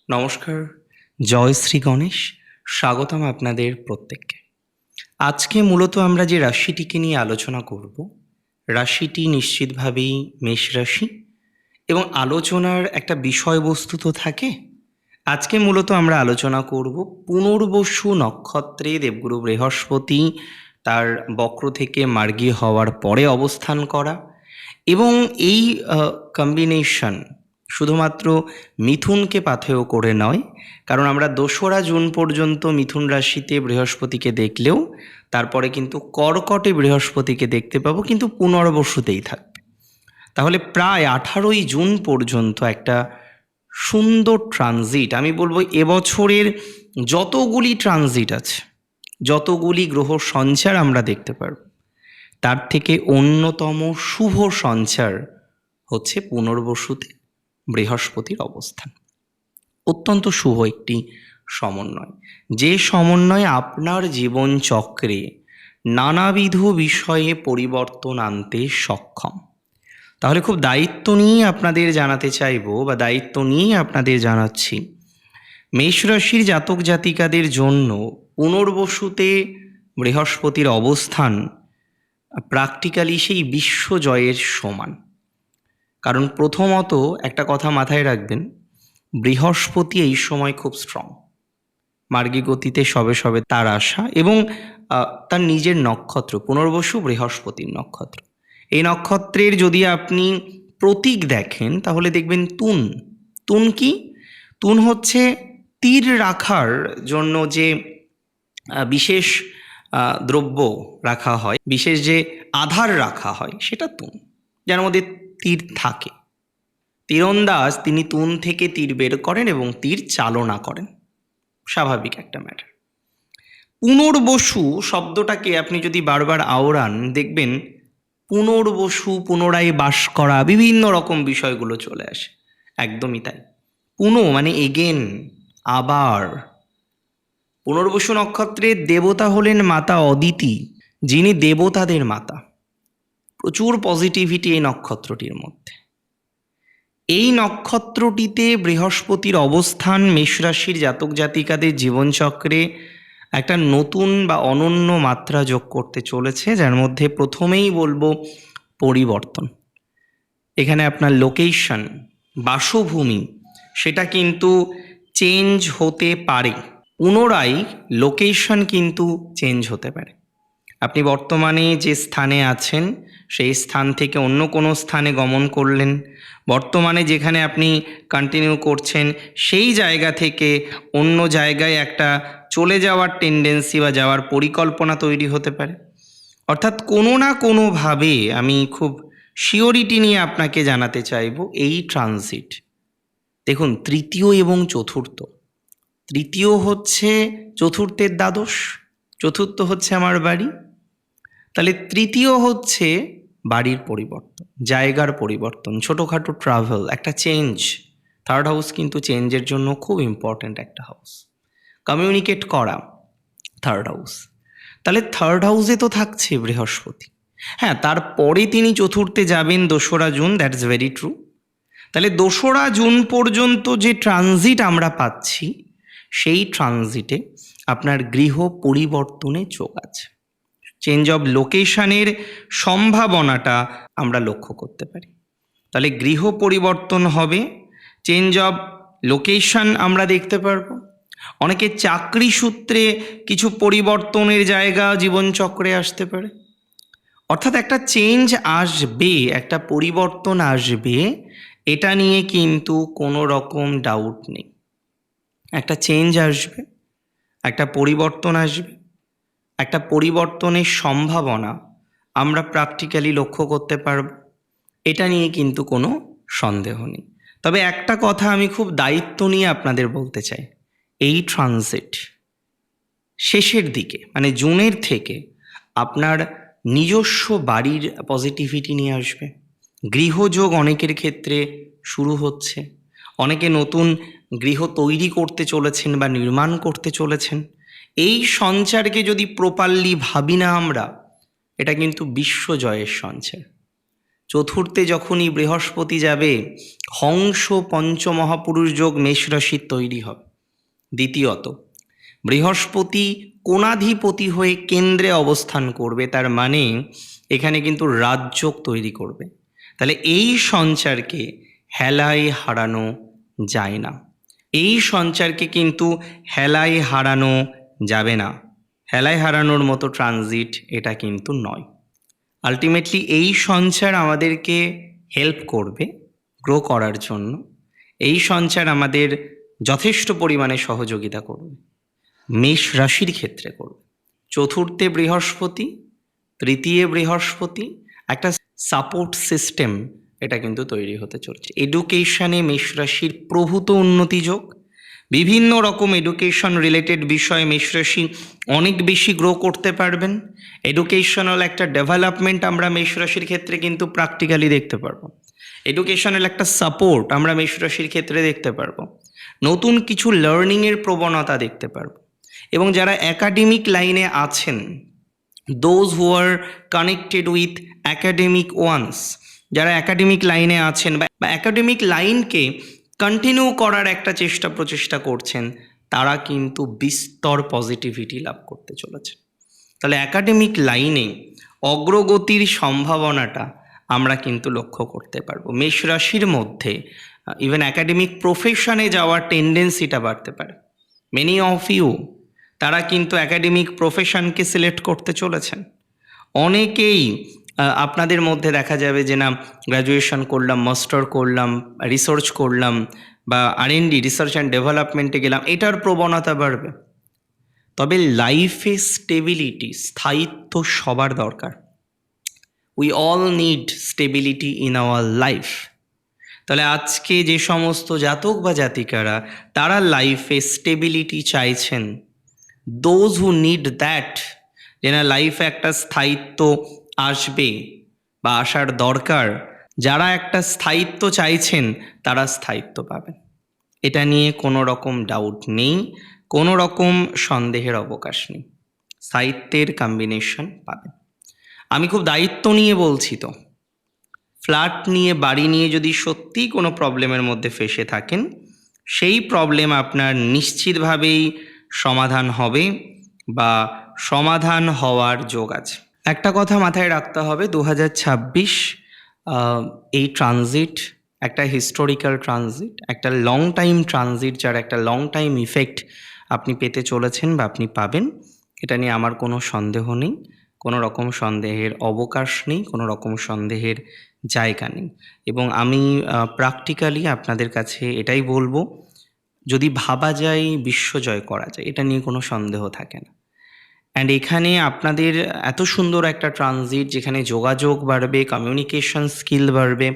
নমস্কার, জয় শ্রী গণেশ। স্বাগতম আপনাদের প্রত্যেককে। আজকে মূলত আমরা যে রাশিটিকে নিয়ে আলোচনা করব, রাশিটি নিশ্চিতভাবেই মেষ রাশি এবং আলোচনার একটা বিষয়বস্তু তো থাকে। আজকে মূলত আমরা আলোচনা করব পুনর্বসু নক্ষত্রে দেবগুরু বৃহস্পতি তার বক্র থেকে মার্গী হওয়ার পরে অবস্থান করা এবং এই কম্বিনেশন শুধুমাত্র মিথুনকে পাথেয় করে নয়, কারণ আমরা ২রা জুন পর্যন্ত মিথুন রাশিতে বৃহস্পতিকে দেখলেও তারপরে কিন্তু কর্কটে বৃহস্পতিকে দেখতে পাবো, কিন্তু পুনর্বসুতেই থাকবে। তাহলে প্রায় ১৮ই জুন পর্যন্ত একটা সুন্দর ট্রানজিট, আমি বলবো এবছরের যতগুলি ট্রানজিট আছে, যতগুলি গ্রহ সঞ্চার আমরা দেখতে পারব, তার থেকে অন্যতম শুভ সঞ্চার হচ্ছে পুনর্বসুতে বৃহস্পতির অবস্থান। অত্যন্ত শুভ একটি সমন্বয়, যে সমন্বয় আপনার জীবন চক্রে নানাবিধ বিষয়ে পরিবর্তন আনতে সক্ষম। তাহলে খুব দায়িত্ব নিয়ে আপনাদের জানাতে চাইবো, বা দায়িত্ব নিয়ে আপনাদের জানাচ্ছি, মেষ রাশির জাতক জাতিকাদের জন্য পুনর্বসুতে বৃহস্পতির অবস্থান প্র্যাকটিক্যালি সেই বিশ্বজয়ের সমান। কারণ প্রথমত একটা কথা মাথায় রাখবেন, বৃহস্পতি এই সময় খুব স্ট্রং, মার্গী গতিতে সবে সবে তার আসা, এবং তার নিজের নক্ষত্র পুনর্বসু বৃহস্পতির নক্ষত্র। এই নক্ষত্রের যদি আপনি প্রতীক দেখেন তাহলে দেখবেন তুন। তুন কি? তুন হচ্ছে তীর রাখার জন্য যে বিশেষ দ্রব্য রাখা হয়, বিশেষ যে আধার রাখা হয়, সেটা তুন, যার মধ্যে তীর থাকে। তীরন্দাজ তিনি তুন থেকে তীর বের করেন এবং তীর চালনা করেন, স্বাভাবিক একটা ম্যাটার। পুনর্বসু শব্দটাকে আপনি যদি বারবার আওড়ান, দেখবেন পুনর্বসু, পুনরায় বাস করা, বিভিন্ন রকম বিষয়গুলো চলে আসে। একদমই তাই। পুনঃ মানে এগেন, আবার। পুনর্বসু নক্ষত্রের দেবতা হলেন মাতা অদিতি, যিনি দেবতাদের মাতা। প্রচুর পজিটিভিটি এই নক্ষত্রটির মধ্যে। এই নক্ষত্রটিতে বৃহস্পতির অবস্থান মেষ রাশির জাতক জাতিকাদের জীবনচক্রে একটা নতুন বা অনন্য মাত্রা যোগ করতে চলেছে, যার মধ্যে প্রথমেই বলবো পরিবর্তন। এখানে আপনার লোকেশন, বাসভূমি, সেটা কিন্তু চেঞ্জ হতে পারে। পুনরায় লোকেশন কিন্তু চেঞ্জ হতে পারে। আপনি বর্তমানে যে স্থানে আছেন সেই স্থান থেকে অন্য কোনো স্থানে গমন করলেন, বর্তমানে যেখানে আপনি কন্টিনিউ করছেন সেই জায়গা থেকে অন্য জায়গায় একটা চলে যাওয়ার টেন্ডেন্সি বা যাওয়ার পরিকল্পনা তৈরি হতে পারে। অর্থাৎ কোনো না কোনোভাবে আমি খুব শিওরিটি নিয়ে আপনাকে জানাতে চাইব, এই ট্রানজিট দেখুন, তৃতীয় এবং চতুর্থ। তৃতীয় হচ্ছে চতুর্থের দ্বাদশ, চতুর্থ হচ্ছে আমার বাড়ি। তাহলে তৃতীয় হচ্ছে বাড়ির পরিবর্তন, জায়গার পরিবর্তন, ছোটোখাটো ট্রাভেল, একটা চেঞ্জ। থার্ড হাউস কিন্তু চেঞ্জের জন্য খুব ইম্পর্ট্যান্ট একটা হাউস, কমিউনিকেট করা থার্ড হাউস। তাহলে থার্ড হাউসে তো থাকছে বৃহস্পতি। হ্যাঁ, তারপরে তিনি চতুর্থে যাবেন ২রা জুন, দ্যাটস ভেরি ট্রু। তাহলে ২রা জুন পর্যন্ত যে ট্রানজিট আমরা পাচ্ছি, সেই ট্রানজিটে আপনার গৃহ পরিবর্তনে যোগ আছে। চেঞ্জ অফ লোকেশনের সম্ভাবনাটা আমরা লক্ষ্য করতে পারি। তাহলে গৃহ পরিবর্তন হবে, চেঞ্জ অফ লোকেশন আমরা দেখতে পারবো। অনেকে চাকরি সূত্রে কিছু পরিবর্তনের জায়গা জীবনচক্রে আসতে পারে। অর্থাৎ একটা চেঞ্জ আসবে, একটা পরিবর্তন আসবে, এটা নিয়ে কিন্তু কোনো রকম ডাউট নেই। একটা চেঞ্জ আসবে, একটা পরিবর্তন আসবে, একটা পরিবর্তনের সম্ভাবনা আমরা প্র্যাকটিক্যালি লক্ষ্য করতে পারব, এটা নিয়ে কিন্তু কোনো সন্দেহ নেই। তবে একটা কথা আমি খুব দায়িত্ব নিয়ে আপনাদের বলতে চাই, এই ট্রানজিট শেষের দিকে মানে জুনের থেকে আপনার নিজস্ব বাড়ির পজিটিভিটি নিয়ে আসবে। গৃহযোগ অনেকের ক্ষেত্রে শুরু হচ্ছে, অনেকে নতুন গৃহ তৈরি করতে চলেছেন বা নির্মাণ করতে চলেছেন। এই সঞ্চারকে যদি প্রপারলি ভাবি না আমরা, এটা কিন্তু বিশ্বজয়ের সঞ্চার। চতুর্থে যখনই বৃহস্পতি যাবে, হংস পঞ্চমহাপুরুষ যোগ মেষ রাশির তৈরি হবে। দ্বিতীয়ত, বৃহস্পতি কোণাধিপতি হয়ে কেন্দ্রে অবস্থান করবে, তার মানে এখানে কিন্তু রাজযোগ তৈরি করবে। তাহলে এই সঞ্চারকে হেলায় হারানো যায় না, এই সঞ্চারকে কিন্তু হেলায় হারানো যাবে না। হেলায় হারানোর মতো ট্রানজিট এটা কিন্তু নয়। আলটিমেটলি এই সঞ্চার আমাদেরকে হেল্প করবে গ্রো করার জন্য, এই সঞ্চার আমাদের যথেষ্ট পরিমাণে সহযোগিতা করবে, মেষ রাশির ক্ষেত্রে করবে। চতুর্থে বৃহস্পতি, তৃতীয় বৃহস্পতি, একটা সাপোর্ট সিস্টেম এটা কিন্তু তৈরি হতে চলছে। এডুকেশনে মেষ রাশির প্রভূত উন্নতি যোগ, বিভিন্ন রকম এডুকেশন রিলেটেড বিষয়ে মেষ রাশি অনেক বেশি গ্রো করতে পারবেন। এডুকেশনাল একটা ডেভেলপমেন্ট আমরা মেষ রাশির ক্ষেত্রে কিন্তু প্র্যাকটিক্যালি দেখতে পারবো। এডুকেশনাল একটা সাপোর্ট আমরা মেষ রাশির ক্ষেত্রে দেখতে পারবো। নতুন কিছু লার্নিংয়ের প্রবণতা দেখতে পারবো। এবং যারা একাডেমিক লাইনে আছেন, those who are connected with academic ones, যারা একাডেমিক লাইনে আছেন বা একাডেমিক লাইনকে কন্টিনিউ করার একটা প্রচেষ্টা করছেন, তারা কিন্তু বিস্তর পজিটিভিটি লাভ করতে চলেছে। তাহলে একাডেমিক লাইনে অগ্রগতির সম্ভাবনাটা আমরা কিন্তু লক্ষ্য করতে পারবো। মেষ রাশির মধ্যে ইভেন একাডেমিক প্রফেশনে যাওয়ার টেন্ডেন্সিটা বাড়তে পারে। মেনি অফ ইউ তারা কিন্তু একাডেমিক প্রফেশনকে সিলেক্ট করতে চলেছেন। অনেকেই আপনাদের মধ্যে দেখা যাবে যে না, গ্র্যাজুয়েশন করলাম, মাস্টার করলাম, রিসার্চ করলাম বা R&D রিসার্চ অ্যান্ড ডেভেলপমেন্টে গেলাম, এটার প্রবণতা বাড়বে। তবে লাইফে স্টেবিলিটি, স্থায়িত্ব সবার দরকার। We all need stability in our life. তাহলে আজকে যে সমস্ত জাতক বা জাতিকারা তারা লাইফে স্টেবিলিটি চাইছেন, দোজ হু নিড দ্যাট, যে না লাইফে একটা স্থায়িত্ব আসবে বা আসার দরকার, যারা একটা স্থায়িত্ব চাইছেন তারা স্থায়িত্ব পাবেন। এটা নিয়ে কোনো রকম ডাউট নেই, কোনো রকম সন্দেহের অবকাশ নেই। স্থায়িত্বের কম্বিনেশন পাবেন। আমি খুব দায়িত্ব নিয়ে বলছি তো, ফ্ল্যাট নিয়ে, বাড়ি নিয়ে যদি সত্যিই কোনো প্রবলেমের মধ্যে ফেঁসে থাকেন, সেই প্রবলেম আপনার নিশ্চিতভাবেই সমাধান হবে বা সমাধান হওয়ার যোগ আছে। একটা কথা মাথায় রাখতে হবে, 2026 এই ট্রানজিট একটা হিস্টোরিক্যাল ট্রানজিট, একটা লং টাইম ট্রানজিট, যার একটা লং টাইম ইফেক্ট আপনি পেতে চলেছেন বা আপনি পাবেন, এটা নিয়ে আমার কোনো সন্দেহ নেই, কোনো রকম সন্দেহের অবকাশ নেই, কোনো রকম সন্দেহের জায়গা নেই। এবং আমি প্র্যাকটিক্যালি আপনাদের কাছে এটাই বলবো, যদি ভাবা যায় বিশ্বজয় করা যায়, এটা নিয়ে কোনো সন্দেহ থাকে না। অ্যান্ড এখানে আপনাদের এত সুন্দর একটা ট্রানজিট, যেখানে যোগাযোগ বাড়বে, কমিউনিকেশন স্কিল বাড়বে,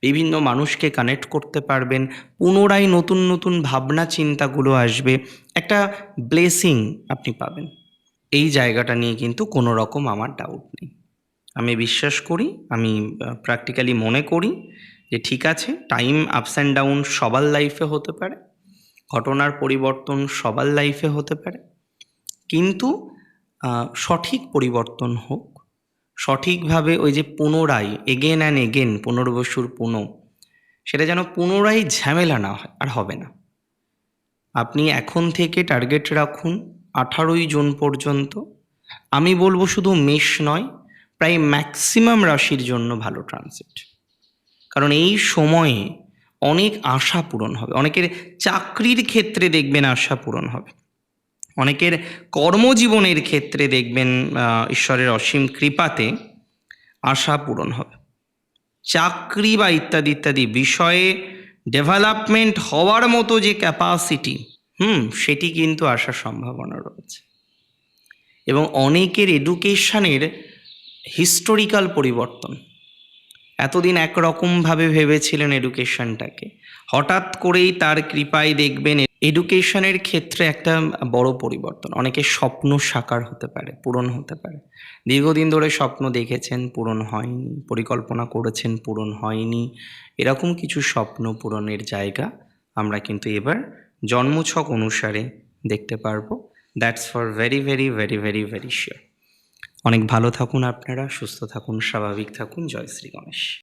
বিভিন্ন মানুষকে কানেক্ট করতে পারবেন, পুনরায় নতুন নতুন ভাবনা চিন্তাগুলো আসবে, একটা ব্লেসিং আপনি পাবেন। এই জায়গাটা নিয়ে কিন্তু কোনো রকম আমার ডাউট নেই। আমি বিশ্বাস করি, আমি প্র্যাকটিক্যালি মনে করি যে ঠিক আছে, টাইম আপস অ্যান্ড ডাউন সবার লাইফে হতে পারে, ঘটনার পরিবর্তন সবার লাইফে হতে পারে, কিন্তু সঠিক পরিবর্তন হোক, সঠিকভাবে ওই যে পুনরায় এগেন অ্যান্ড এগেন, পুনর্বসুর পুনঃ, সেটা যেন পুনরায় ঝামেলা না হয়, আর হবে না। আপনি এখন থেকে টার্গেট রাখুন 18ই জুন পর্যন্ত। আমি বলবো শুধু মেষ নয়, প্রায় ম্যাক্সিমাম রাশির জন্য ভালো ট্রানজিট। কারণ এই সময়ে অনেক আশা পূরণ হবে, অনেকের চাকরির ক্ষেত্রে দেখবেন আশা পূরণ হবে, অনেকের কর্মজীবনের ক্ষেত্রে দেখবেন ঈশ্বরের অসীম কৃপাতে আশা পূরণ হবে। চাকরি বা ইত্যাদি ইত্যাদি বিষয়ে ডেভেলপমেন্ট হওয়ার মতো যে ক্যাপাসিটি, সেটি কিন্তু আসার সম্ভাবনা রয়েছে। এবং অনেকের এডুকেশনের হিস্টোরিক্যাল পরিবর্তন, এতদিন একরকমভাবে ভেবেছিলেন এডুকেশনটাকে, হঠাৎ করেই তার কৃপায় দেখবেন এডুকেশনের ক্ষেত্রে একটা বড় পরিবর্তন। অনেকের স্বপ্ন সাকার হতে পারে, পূরণ হতে পারে। দীর্ঘদিন ধরে স্বপ্ন দেখেছেন, পূরণ হয়নি, পরিকল্পনা করেছেন, পূরণ হয়নি, এরকম কিছু স্বপ্ন পূরণের জায়গা আমরা কিন্তু এবার জন্মছক অনুসারে দেখতে পারবো। That's for very very very very very sure. অনেক ভালো থাকুন আপনারা, সুস্থ থাকুন, স্বাভাবিক থাকুন। জয় শ্রী গণেশ।